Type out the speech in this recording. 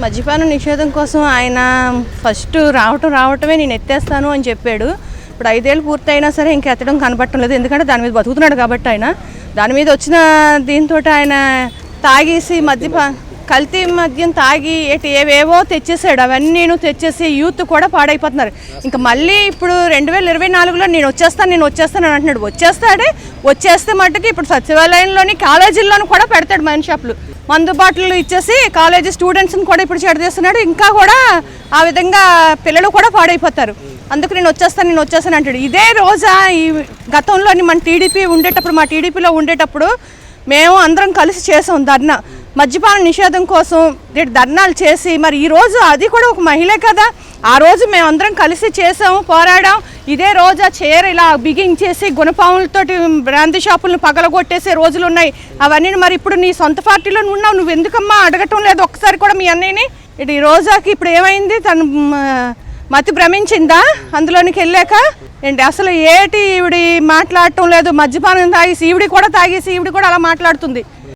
మద్యపానం నిషేధం కోసం ఆయన ఫస్ట్ రావటమే నేను ఎత్తేస్తాను అని చెప్పాడు. ఇప్పుడు 5 ఏళ్ళు పూర్తయినా సరే ఇంకా ఎత్తడం కనబడటం లేదు. ఎందుకంటే దాని మీద బతుకుతున్నాడు కాబట్టి ఆయన దాని మీద వచ్చిన దీంతో ఆయన తాగేసి కల్తీ మద్యం తాగి ఏవేవో తెచ్చేసాడు. అవన్నీ నేను తెచ్చేసి యూత్ కూడా పాడైపోతున్నారు. ఇంకా మళ్ళీ ఇప్పుడు 2024లో నేను వచ్చేస్తాను అంటున్నాడు. వచ్చేస్తే మట్టుకు ఇప్పుడు సచివాలయంలోని కాలేజీల్లోనూ కూడా పెడతాడు వైన్ షాపులు. మందు బాటిల్ ఇచ్చేసి కాలేజీ స్టూడెంట్స్ని కూడా ఇప్పుడు చెడదీస్తున్నాడు. ఇంకా కూడా ఆ విధంగా పిల్లలు కూడా పాడైపోతారు. అందుకు నేను వచ్చేస్తాను అంటాడు. ఇదే రోజా ఈ గతంలోని మా టీడీపీలో ఉండేటప్పుడు మేము అందరం కలిసి చేసాం ధర్నా, మద్యపాన నిషేధం కోసం ధర్నాలు చేసి, మరి ఈరోజు అది కూడా ఒక మహిళే కదా, ఆ రోజు మేము అందరం కలిసి చేసాము, పోరాడాం. ఇదే రోజా చీర ఇలా బిగించేసి గుణపాములతోటి బ్రాంతి షాపులను పగలగొట్టేసే రోజులు ఉన్నాయి. అవన్నీ మరి ఇప్పుడు నీ సొంత పార్టీలో ఉన్నావు, నువ్వు ఎందుకమ్మా అడగటం లేదు ఒక్కసారి కూడా మీ అన్నయ్యని? ఈ రోజాకి ఇప్పుడు ఏమైంది? తను మతి భ్రమించిందా అందులోనికి వెళ్ళాక? ఏంటి అసలు ఈవిడి మాట్లాడటం లేదు, మద్యపానం తాగేసి ఈవిడి కూడా అలా మాట్లాడుతుంది.